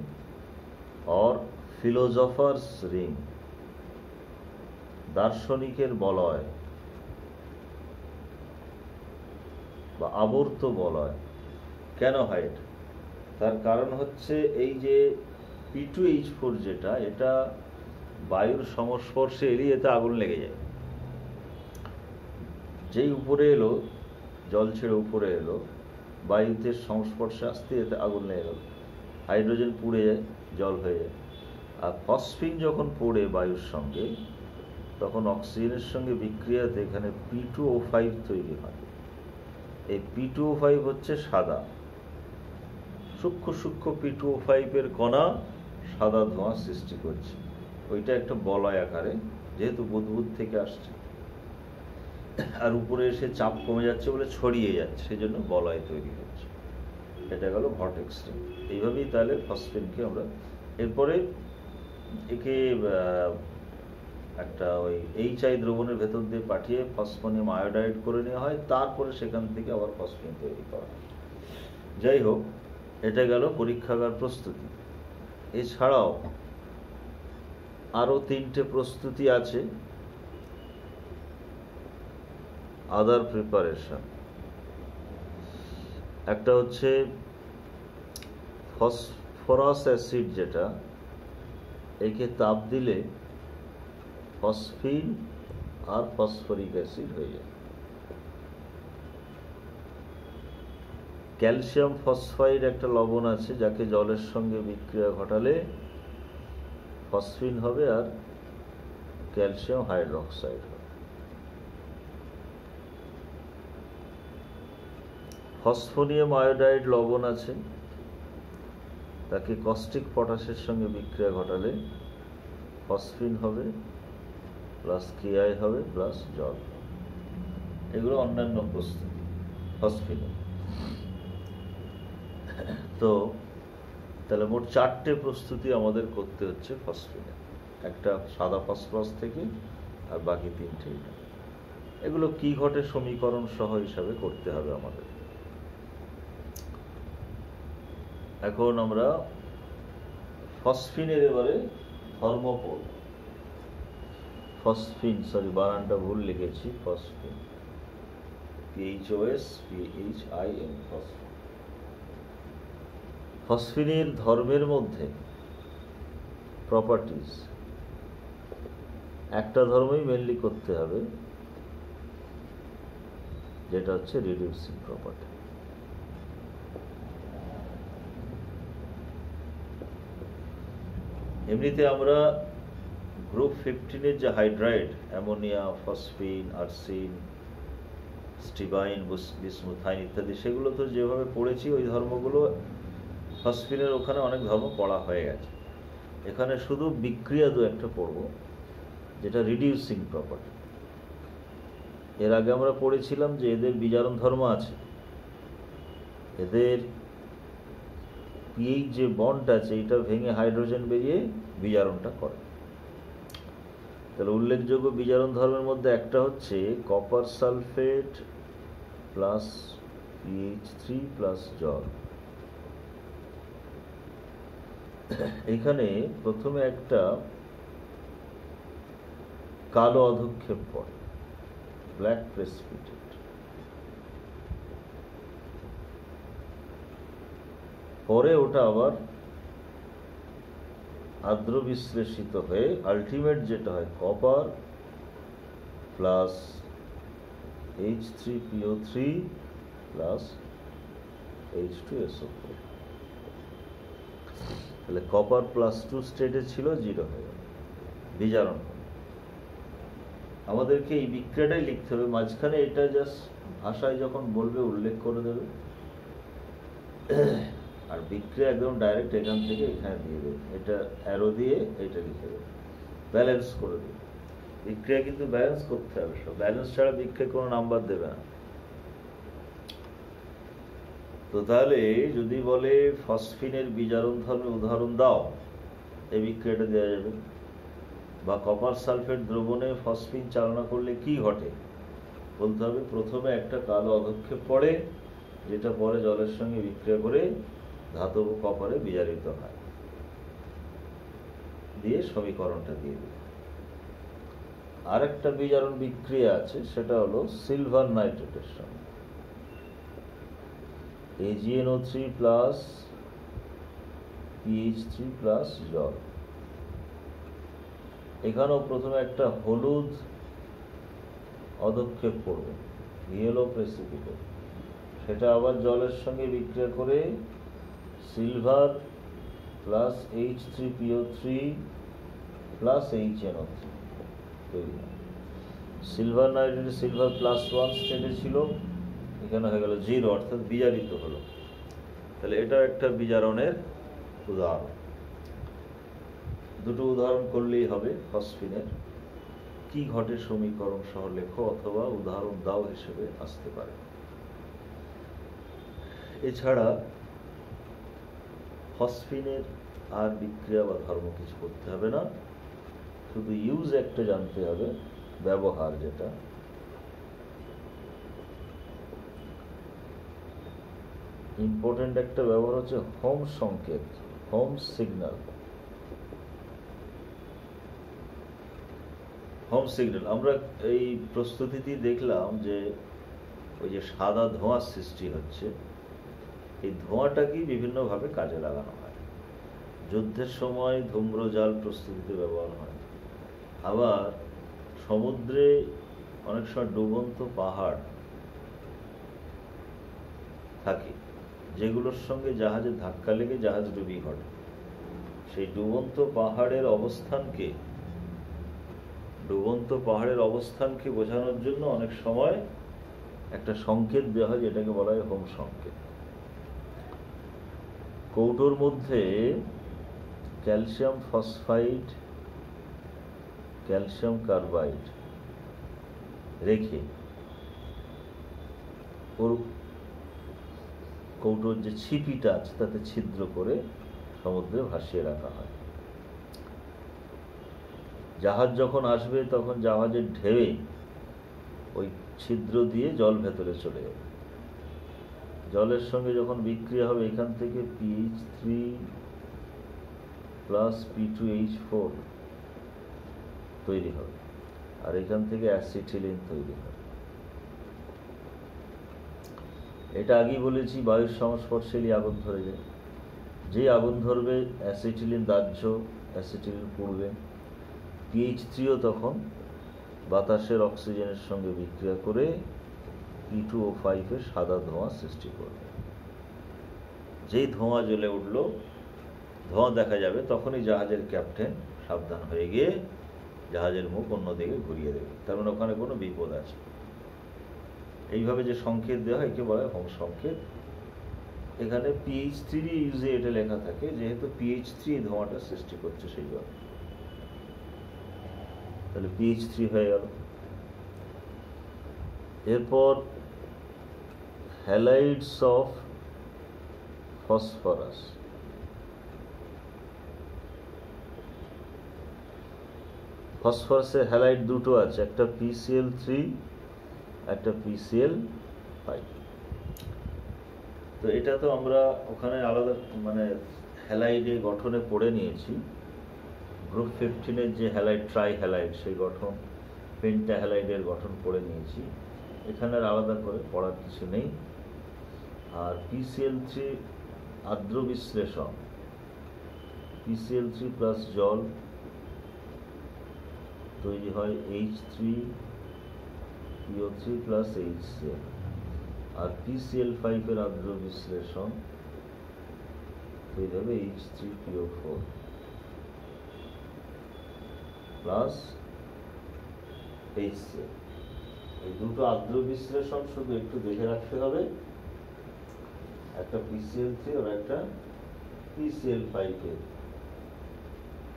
Speaker 1: or philosopher's ring, দার্শনিকের বলয় বা আবর্ত বলয়। কেন হয় এটা? তার কারণ হচ্ছে এই যে P2H4 যেটা, এটা বায়ুর সংস্পর্শে এলেই এতে আগুন লেগে যায়। যেই উপরে এলো, জল ছেড়ে উপরে এলো, বায়ুতে সংস্পর্শে আসতে এতে আগুন লেগে গেল, হাইড্রোজেন পুড়ে যায়, জল হয়ে যায়। আর ফসফিন যখন পড়ে বায়ুর সঙ্গে, তখন অক্সিজেনের সঙ্গে বিক্রিয়াতে এখানে P2O5 তৈরি হয়। এই P2O5 হচ্ছে সাদা, সূক্ষ্ম P2O5 এর কণা সাদা ধোঁয়া সৃষ্টি করছে। ওইটা একটা বলয় আকারে, যেহেতু বুদবুদ থেকে আসছে আর উপরে এসে চাপ কমে যাচ্ছে বলে ছড়িয়ে যাচ্ছে, সেই জন্য বলয় তৈরি হচ্ছে। এটা গেল ভর্টেক্স রিং। এইভাবেই তাহলে ফসফিনকে আমরা, এরপরে একে একটা ওই HI দ্রবণের ভেতর দিয়ে পাঠিয়ে ফসফোনিয়াম আয়োডাইড করে নেওয়া হয়, তারপরে সেখান থেকে আবার ফসফিন তৈরি করা হয়। যাই হোক, এটা গেল পরীক্ষাগার প্রস্তুতি। এছাড়াও আরো 3টে প্রস্তুতি আছে, আদার প্রিপারেশন। একটা হচ্ছে ফসফরাস অ্যাসিড, যেটা একে তাপ দিলে ফসফিন আর ফসফরিক অ্যাসিড হয়ে যায়। ক্যালসিয়াম ফসফাইড একটা লবণ আছে, যাকে জলের সঙ্গে বিক্রিয়া ঘটালে ফসফিন হবে আর ক্যালসিয়াম হাইড্রোক্সাইড হবে। ফসফোনিয়াম আয়োডাইড লবণ আছে, তাকে কস্টিক পটাশের সঙ্গে বিক্রিয়া ঘটালে ফসফিন হবে প্লাস কেআই হবে প্লাস জল। এগুলো অন্যান্য প্রস্তুতি ফসফিনে। তো তাহলে মোট 4টে প্রস্তুতি আমাদের করতে হচ্ছে ফসফিনে, একটা সাদা ফসফরাস থেকে আর বাকি 3টে। এগুলো কি ঘটে সমীকরণ সহ হিসাবে করতে হবে আমাদের। এখন আমরা ফসফিনের এবারে ধর্ম পড়ব। ফসফিন, সরি বানানটা ভুল লিখেছি, ফসফিন, PHOS PHIN, ফসফিন। ফসফিনের ধর্মের মধ্যে প্রপার্টিজ একটা ধর্মই মেনলি করতে হবে, যেটা হচ্ছে রিডিউসিং প্রপার্টি। এমনিতে আমরা গ্রুপ 15-এর যে হাইড্রাইড, অ্যামোনিয়া, ফসফিন, আর্সিন, স্টিবাইন, বিসমুথাইন ইত্যাদি, সেগুলো তো যেভাবে পড়েছি ওই ধর্মগুলো ফসফিনের ওখানে অনেক ধর্ম পড়া হয়ে গেছে। এখানে শুধু বিক্রিয়া দু একটা পড়ব, যেটা রিডিউসিং প্রপার্টি। এর আগে আমরা পড়েছিলাম যে এদের বিজারণ ধর্ম আছে, এদের পিএইচ যে বন্ড আছে এটা ভেঙে হাইড্রোজেন বেরিয়ে বিজারণটা করে। তাহলে উল্লেখযোগ্য বিজারণ ধর্মের মধ্যে একটা হচ্ছে copper sulphate plus PH3 plus জল। এখানে প্রথমে একটা কালো অধক্ষেপ পড়ে, ব্ল্যাক প্রেসিপিটেট। পরে ওটা আবার আর্দ্র বিশ্লেষিত হয়ে আলটিমেট যেটা হয় copper plus H3PO3 plus H2SO4। তাহলে কপার প্লাস 2 স্টেটে ছিল, 0 হয়ে গেল, বিজারণ। আমাদেরকে এই বিক্রিয়াটাই লিখতে হবে, মাঝখানে এটা জাস্ট ভাষায় যখন বলবে উল্লেখ করে দেবে, আর বিক্রিয়া একদম ডাইরেক্ট এখান থেকে এখানে দিয়ে দেবে, এটা অ্যারো দিয়ে এটা লিখে দেবে, ব্যালেন্স করে দেবে। বিক্রিয়া কিন্তু ব্যালেন্স করতে হবে, সব ব্যালেন্স ছাড়া বিক্রিয়া কোনো নাম্বার দেবে না। তো তাহলে যদি বলে ফসফিনের বিজারণ ধর্মে উদাহরণ দাও, এই বিক্রিয়াটা দেওয়া যাবে। বা কপার সালফেট দ্রবণে ফসফিন চালনা করলে কি ঘটে বলতে হবে, প্রথমে একটা কালো অধক্ষেপ পড়ে, যেটা পরে জলের সঙ্গে বিক্রিয়া করে ধাতব কপারে বিজারিত হয়, দিয়ে সমীকরণটা দিয়ে দেবে। আর একটা বিজারণ বিক্রিয়া আছে, সেটা হলো সিলভার নাইট্রেটের সঙ্গে AgNO3 প্লাস PH3 প্লাস জল। এখানেও প্রথমে একটা হলুদ অধক্ষেপ পড়বে, ইয়েলো প্রেসিপিটেট, সেটা আবার জলের সঙ্গে বিক্রিয়া করে silver plus H3PO3 plus HNO3 তৈরি হয়। সিলভার নাইট্রেট সিলভার প্লাস 1 স্টেটে ছিল, এখানে হয়ে গেল 0, অর্থাৎ বিজারিত হলো। তাহলে এটা একটা বিজারণের উদাহরণ। দুটো উদাহরণ করলেই হবে ফসফিনের। কি ঘটে সমীকরণ সহ লেখো, অথবা উদাহরণ দাও হিসেবে আসতে পারে। এছাড়া ফসফিনের আর বিক্রিয়া বা ধর্ম কিছু করতে হবে না, শুধু ইউজ একটা জানতে হবে, ব্যবহার যেটা। ইম্পর্টেন্ট একটা ব্যবহার হচ্ছে হোম সংকেত, হোম সিগন্যাল। হোম সিগন্যাল আমরা এই প্রস্তুতিতে দেখলাম যে ওই যে সাদা ধোঁয়ার সৃষ্টি হচ্ছে, এই ধোঁয়াটাকে বিভিন্নভাবে কাজে লাগানো হয়। যুদ্ধের সময় ধূম্রজাল প্রস্তুতিতে ব্যবহার হয়। আবার সমুদ্রে অনেক সময় ডুবন্ত পাহাড় থাকে, যেগুলোর সঙ্গে জাহাজের ধাক্কা লেগে জাহাজ ডুবি ঘটে। সেই ডুবন্ত পাহাড়ের অবস্থানকে ডুবন্ত পাহাড়ের অবস্থানকে বোঝানোর জন্য অনেক সময় একটা সংকেত দেওয়া হয়, যেটাকে বলা হয় হোম সংকেত। কৌটোর মধ্যে ক্যালসিয়াম ফসফাইড, ক্যালসিয়াম কার্বাইড রেখে ওর কৌটোর যে ছিপিটা আছে তাতে ছিদ্র করে সমুদ্রে ভাসিয়ে রাখা হয়। জাহাজ যখন আসবে তখন জাহাজের ঢেউয়ে ওই ছিদ্র দিয়ে জল ভেতরে চলে যাবে। জলের সঙ্গে যখন বিক্রিয়া হবে এখান থেকে PH3 প্লাস P2H4 তৈরি হবে, আর এখান থেকে অ্যাসিটিলিন তৈরি হবে। এটা আগেই বলেছি, বায়ুর সংস্পর্শে আগুন ধরে যায়। যে আগুন ধরবে অ্যাসিটিলিন দাহ্য, অ্যাসিটিলিন পুড়বে। PH3ও তখন বাতাসের অক্সিজেনের সঙ্গে বিক্রিয়া করে P2O5 এর সাদা ধোঁয়া সৃষ্টি করবে। যেই ধোঁয়া জ্বলে উঠল, ধোঁয়া দেখা যাবে, তখনই জাহাজের ক্যাপ্টেন সাবধান হয়ে গিয়ে জাহাজের মুখ অন্যদিকে ঘুরিয়ে দেবে, তার মানে ওখানে কোনো বিপদ আছে। এইভাবে যে সংকেত দেওয়া হয় একে বলা হয় হোম সংকেত। এখানে PH3 ইউজে এটা লেখা থাকে, যেহেতু PH3 ধোঁয়াটা সৃষ্টি করছে সেই জন্য, তাহলে PH3 হয়ে গেল। এরপর হ্যালাইডস অফ ফসফরাস। ফসফরাসের হ্যালাইড দুটো আছে, একটা PCl3, একটা PCl5। তো এটা তো আমরা ওখানে আলাদা মানে হ্যালাইডের গঠনে পড়ে নিয়েছি। গ্রুপ 15-এর যে হ্যালাইড, ট্রাই হ্যালাইড, সেই গঠন, পেন্টা হ্যালাইডের গঠন পড়ে নিয়েছি। এখানে আর আলাদা করে পড়ার কিছু নেই। আর PCl3 আর্দ্র বিশ্লেষণ, PCl3 প্লাস জল তৈরি হয় H3PO3 প্লাস HCl, আর PCl5 এর আর্দ্র বিশ্লেষণ তৈরি হবে H3PO4 প্লাস HCl। এই দুটো আর্দ্র বিশ্লেষণ শুধু একটু দেখে রাখতে হবে, একটা PCl3 আর একটা PCl5 এর।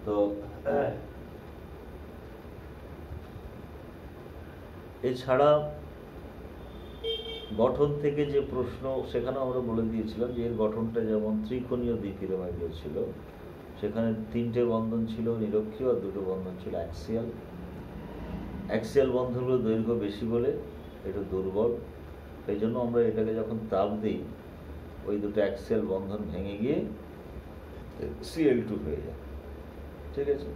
Speaker 1: তো এছাড়া গঠন থেকে যে প্রশ্ন, সেখানে আমরা বলে দিয়েছিলাম যে এর গঠনটা যেমন ত্রিকোণীয় দ্বিপিরামিডীয় ছিল, সেখানে 3টে বন্ধন ছিল নিরক্ষীয় আর 2টো বন্ধন ছিল অ্যাক্সিয়াল। অ্যাক্সিয়াল বন্ধনগুলো দৈর্ঘ্য বেশি বলে এটা দুর্বল, সেই জন্য আমরা এটাকে যখন তাপ দিই ওই দুটো অ্যাক্সিয়াল বন্ধন ভেঙে গিয়ে Cl2 হয়ে যায়। ঠিক আছে।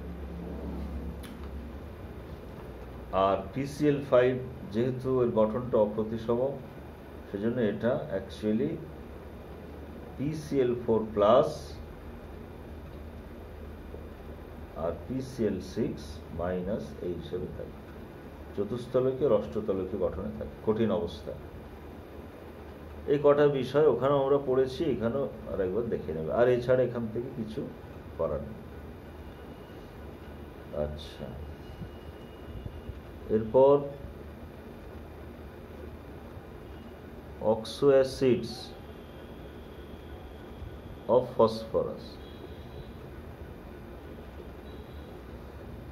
Speaker 1: আর PCl5 যেহেতু এর গঠনটা অপ্রতিসম, সেজন্য এটা অ্যাকচুয়ালি PCl4 প্লাস আর PCl6 মাইনাস এই হিসেবে থাকে, চতুস্থলকীয় অষ্টতলকীয় গঠনে থাকে, কঠিন অবস্থা। এই কটা বিষয় ওখানে আমরা পড়েছি, এখানেও আরেকবার দেখে নেবে। আর এছাড়া এখান থেকে কিছু করার নেই। আচ্ছা, এরপর অক্সো অ্যাসিডস অফ ফসফরাস।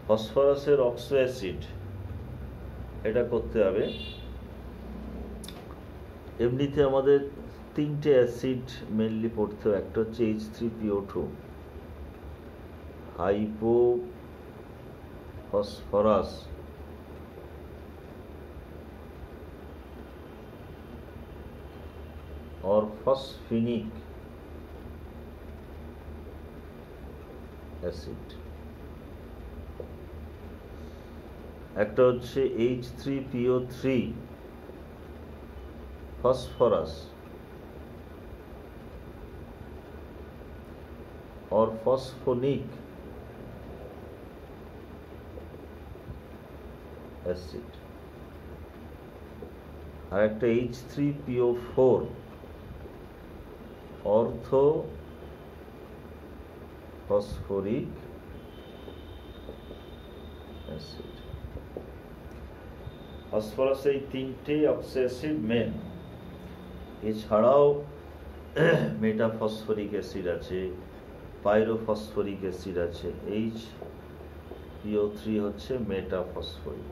Speaker 1: ফসফরাসের অক্সো অ্যাসিড এটা করতে হবে। এমনিতে আমাদের 3টে অ্যাসিড মেনলি পড়তে হবে। একটা হচ্ছে H3PO2, হাইপো ফসফরাস, और ফসফিনিক অ্যাসিড। একটা হচ্ছে H3PO3 ফসফরাস और ফসফোনিক অ্যাসিড। আর একটা H3PO4 অর্থো ফসফরিক অ্যাসিড। ফসফরাস এই তিনটে অক্সি অ্যাসিড মেন। এছাড়াও মেটাফসফরিক অ্যাসিড আছে, পাইরোফসফরিক অ্যাসিড আছে। HPO3 হচ্ছে মেটাফসফরিক।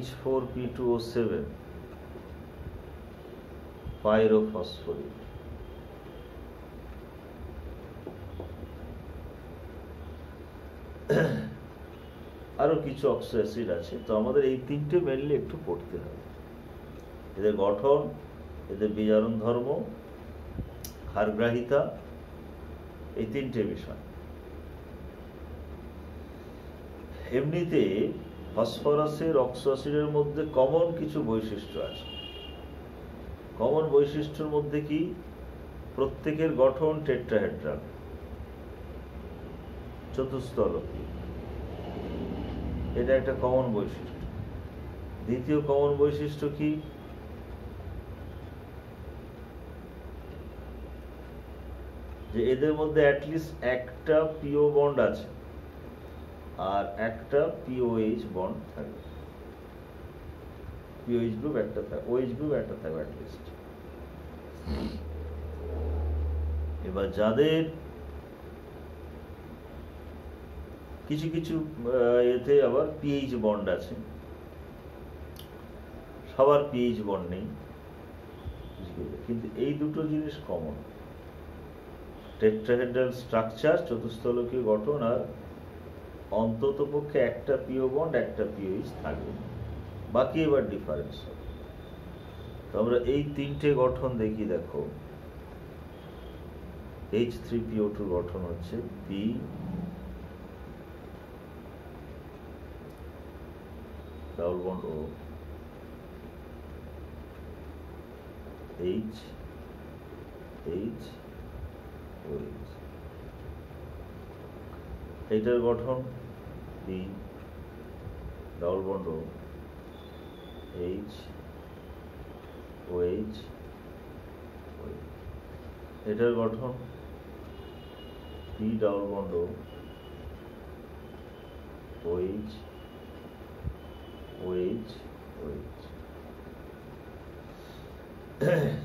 Speaker 1: H4P2O7 পাইরোফসফরিক। আরো কিছু অক্সি অ্যাসিড আছে। তো আমাদের এই তিনটে মেনলি একটু পড়তে হবে, এদের গঠন, এদের বিজারণ ধর্ম, ক্ষারগ্রাহিতা, এই তিনটে বিষয়। এমনিতে ফসফরাসের অক্সি অ্যাসিডের মধ্যে কমন কিছু বৈশিষ্ট্য আছে। কমন বৈশিষ্ট্যের মধ্যে কি, প্রত্যেকের গঠন টেট্রাহেড্রাল, চতুস্তলকীয়, এটা একটা কমন বৈশিষ্ট্য। দ্বিতীয় কমন বৈশিষ্ট্য কি, যে এদের মধ্যে অ্যাটলিস্ট একটা পিও বন্ড আছে আর একটা পিওএইচ বন্ড থাকবে। পিওএইচ গ্রুপ একটা থাকবে, ওএইচ গ্রুপ একটা থাকবে অ্যাটলিস্ট। এবার যাদের কিছু কিছু এতে আবার পিএইচ বন্ড আছে, সবার পিএইচ বন্ড নেই, কিন্তু এই দুটো জিনিস কমন, টেট্রাহেড্রাল স্ট্রাকচার, চতুস্তলকীয় গঠন, আর অন্তত পক্ষে একটা পিও বন্ড একটা পিওএইচ থাকবে, বাকি এবার ডিফারেন্স হবে। তো আমরা এই তিনটে গঠন দেখি। দেখো, H3PO2 গঠন হচ্ছে P double bond O H H OH, এইটার গঠন P double bond O H OH, এটার গঠন P double bond O OH OH OH.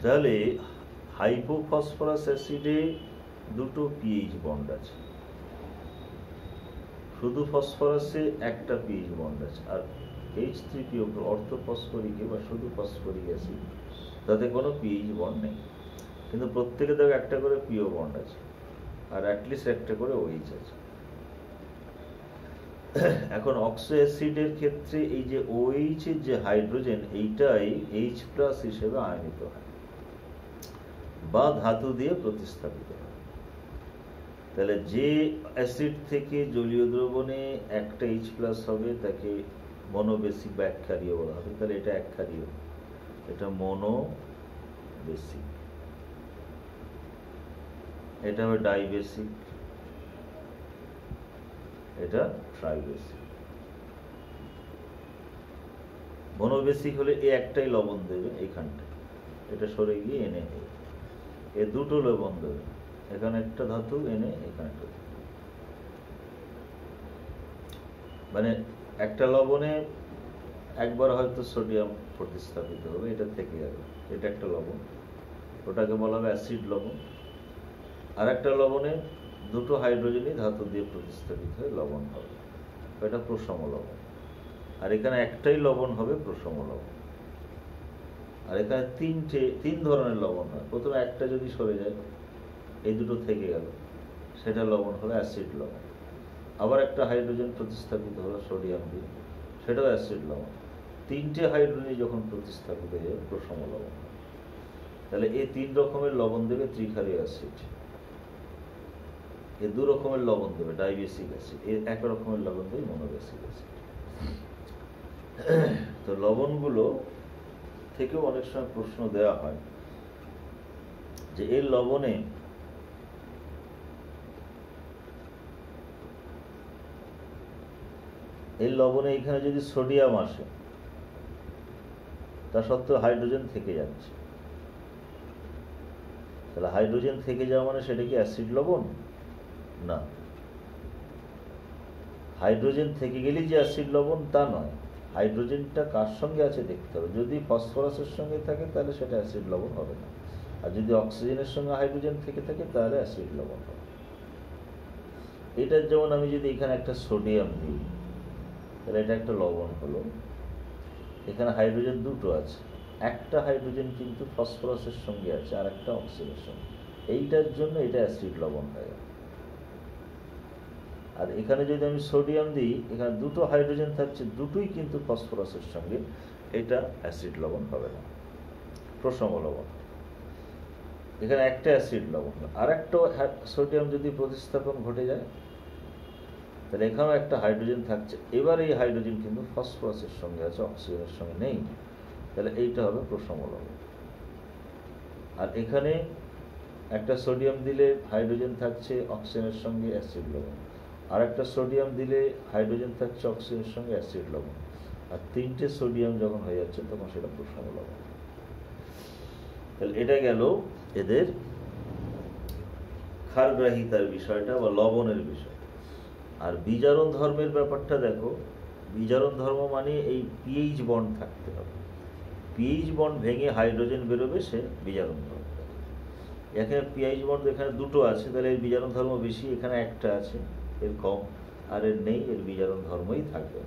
Speaker 1: তাহলে হাইপোফসফরাস অ্যাসিডে দুটো পিএইচ বন্ড আছে, শুধু ফসফরাসে একটা পিএইচ বন্ড আছে। আর H3PO অর্থোফসফরিকে বা শুধু ফসফরিক অ্যাসিড, তাতে কোনো পিএইচ বন্ড নেই, কিন্তু প্রত্যেকে দেখো একটা করে পিও বন্ড আছে আর অ্যাটলিস্ট একটা করে ওএইচ আছে। এখন অক্সি অ্যাসিডের ক্ষেত্রে এই যে ওএইচ এর যে হাইড্রোজেন, এইটাই H+ হিসেবে আয়নিত হয় বা ধাতু দিয়ে প্রতিস্থাপিত হয়। তাহলে যে অ্যাসিড থেকে জলীয় দ্রবণে একটা H+ হবে তাকে মনোবেসিক বা একক্ষারীয় বলা হবে। তাহলে এটা একক্ষারীয়, এটা মনোবেসিক। এটা হবে ডাইবেসিক, এটা ট্রাইবেসিক। মনোবেসিক হলে এ একটাই লবণ দেবে এইখানটা, এটা সরে গিয়ে এনে হবে। এ দুটো লবণ দেবে, এখানে একটা ধাতু এনে এখানে একটা, মানে একটা লবণে একবার হয়তো সোডিয়াম প্রতিস্থাপিত হবে, এটা থেকে যাবে, এটা একটা লবণ, ওটাকে বলা হবে অ্যাসিড লবণ। আর একটা লবণে দুটো হাইড্রোজেনই ধাতু দিয়ে প্রতিস্থাপিত হয়ে লবণ হবে, এটা প্রশম লবণ। আর এখানে একটাই লবণ হবে প্রশম লবণ। আর এখানে তিন ধরনের লবণ হয়। প্রথমে একটা যদি সরে যায়, এই দুটো থেকে গেল, সেটা লবণ হলো অ্যাসিড লবণ। আবার একটা হাইড্রোজেন প্রতিস্থাপিত হলো সোডিয়াম দিয়ে, সেটাও অ্যাসিড লবণ। তিনটে হাইড্রোজেন যখন প্রতিস্থাপিত হয়ে প্রশম লবণ। তাহলে এই তিন রকমের লবণ দেবে ত্রিক্ষারীয় অ্যাসিড, এ দু রকমের লবণ দেবে ডাইবেসিক অ্যাসিড, এর এক রকমের লবণ দেবে মনোবেসিক অ্যাসিড। তো লবণগুলো থেকেও অনেক সময় প্রশ্ন দেওয়া হয় যে এর লবণে এখানে যদি সোডিয়াম আসে, তা সত্ত্বেও হাইড্রোজেন থেকে যাচ্ছে, তাহলে হাইড্রোজেন থেকে যাওয়া মানে সেটা কি অ্যাসিড লবণ? না, হাইড্রোজেন থেকে গেলেই যে অ্যাসিড লবণ তা নয়, হাইড্রোজেনটা কার সঙ্গে আছে দেখতে হবে। যদি ফসফরাসের সঙ্গে থাকে তাহলে সেটা অ্যাসিড লবণ হবে না, আর যদি অক্সিজেনের সঙ্গে হাইড্রোজেন থেকে থাকে তাহলে অ্যাসিড লবণ হবে। এটার যেমন আমি যদি এখানে একটা সোডিয়াম দিই তাহলে এটা একটা লবণ হলো। এখানে হাইড্রোজেন দুটো আছে, একটা হাইড্রোজেন কিন্তু ফসফরাসের সঙ্গে আছে আর একটা অক্সিজেনের সঙ্গে, এইটার জন্য এটা অ্যাসিড লবণ হয়ে গেল। আর এখানে যদি আমি সোডিয়াম দিই, এখানে দুটো হাইড্রোজেন থাকছে, দুটোই কিন্তু ফসফরাসের সঙ্গে, এটা অ্যাসিড লবণ হবে না, প্রসম লবণ। এখানে একটা অ্যাসিড লবণ, আর একটা সোডিয়াম যদি প্রতিস্থাপন ঘটে যায় তাহলে এখানেও একটা হাইড্রোজেন থাকছে, এবার এই হাইড্রোজেন কিন্তু ফসফরাসের সঙ্গে আছে, অক্সিজেনের সঙ্গে নেই, তাহলে এইটা হবে প্রসম লবণ। আর এখানে একটা সোডিয়াম দিলে হাইড্রোজেন থাকছে অক্সিজেনের সঙ্গে, অ্যাসিড লবণ। আর একটা সোডিয়াম দিলে হাইড্রোজেন থাকছে অক্সিজেনের সঙ্গে, অ্যাসিড লবণ। আর তিনটে সোডিয়াম যখন হয়ে যাচ্ছে তখন সেটা প্রসম লবণ। তাহলে এটা গেল এদের ক্ষারগ্রাহিতার বিষয়টা বা লবণের বিষয়। আর বিজারণ ধর্মের ব্যাপারটা দেখো, বিজারণ ধর্ম মানে এই পিএইচ বন্ড থাকতে হবে, পিএইচ বন্ড ভেঙে হাইড্রোজেন বেরোবে, সে বিজারণ ধর্ম। এখানে পিএইচ বন্ড এখানে দুটো আছে, তাহলে এর বিজারণ ধর্ম বেশি, এখানে একটা আছে, এর কম, আর এর নেই, এর বিজারণ ধর্মই থাকবে।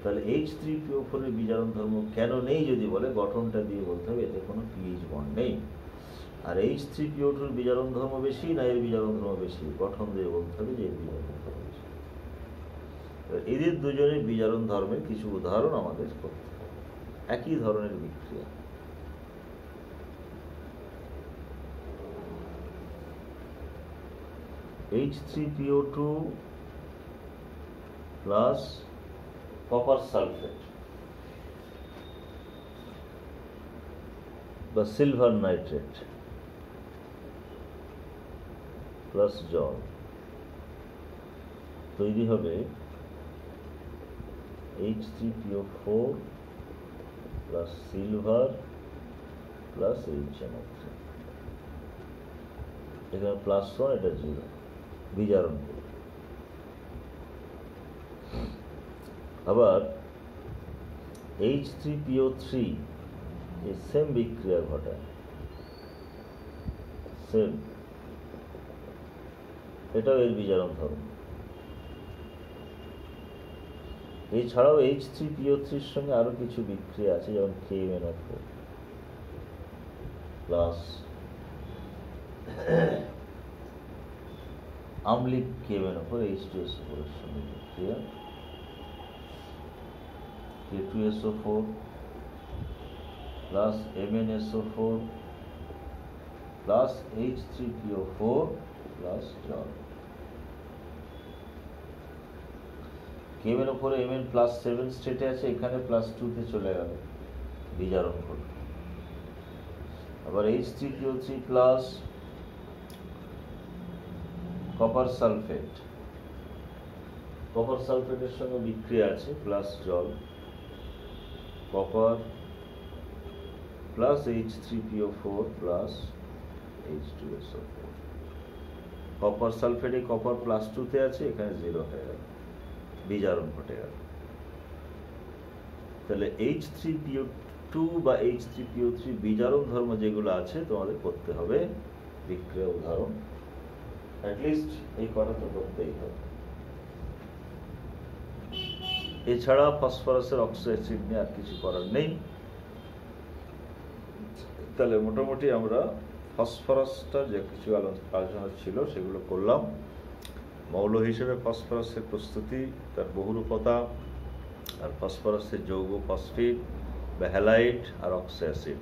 Speaker 1: তাহলে H3PO4 এর বিজারণ ধর্ম কেন নেই যদি বলে, গঠনটা দিয়ে বলতে হবে এতে কোনো পিএইচ বন্ড নেই। আর H3PO2 এর বিজারণ ধর্ম বেশি না এর বিজারণ ধর্ম বেশি, গঠন দিয়ে বলতে হবে যে এর বিজারণ ধর্ম বেশি। এদের দুজনের বিজারণ ধর্মের কিছু উদাহরণ আমাদের করতে হবে, একই ধরনের বিক্রিয়া। H3PO2 প্লাস কপার সালফেট বা সিলভার নাইট্রেট প্লাস জল তৈরি হবে H3PO4 plus silver plus HNO3। এখানে +1, এটা 0, বিজারণ করবে। আবার H3PO3 এই সেম বিক্রিয়া ঘটায়, সেম, এটাও এর বিজারণ ধর্ম। এছাড়াও H3PO3 এর সঙ্গে আরো কিছু বিক্রিয়া আছে, যেমন KMnO4 প্লাস আম্লিক KMnO4 H2SO4 এর সঙ্গে বিক্রিয়া, K2SO4 plus MnSO4 plus H3PO4 plus জল। KMnO4 Mn +7 স্টেটে আছে, এখানে +2-তে চলে গেল, বিজারণ ঘটল। আবার H3PO3 plus copper sulphate, copper সালফেটের সঙ্গে বিক্রিয়া আছে, প্লাস জল, copper plus H3PO4 plus H2SO4। Copper সালফেটে কপার +2-তে আছে, এখানে 0 হয়ে গেল, বিজারণ ঘটে গেল। তাহলে H3PO2 বা H3PO3 বিজারণ ধর্ম যেগুলো আছে তোমাদের করতে হবে বিক্রিয়া উদাহরণ, অ্যাটলিস্ট এই কটা তো করতেই হবে। এছাড়া ফসফরাসের অক্সিঅ্যাসিড নিয়ে আর কিছু করার নেই। তাহলে মোটামুটি আমরা ফসফরাসটা যে কিছু আলোচনা ছিল সেগুলো করলাম। মৌল হিসেবে ফসফরাসের প্রস্তুতি, তার বহুরূপতা, আর ফসফরাসের যৌগ ফসফেট বা হ্যালাইড আর অক্সিঅ্যাসিড,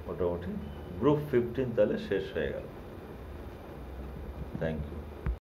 Speaker 1: মোটামুটি গ্রুপ 15 তাহলে শেষ হয়ে গেল। Thank you.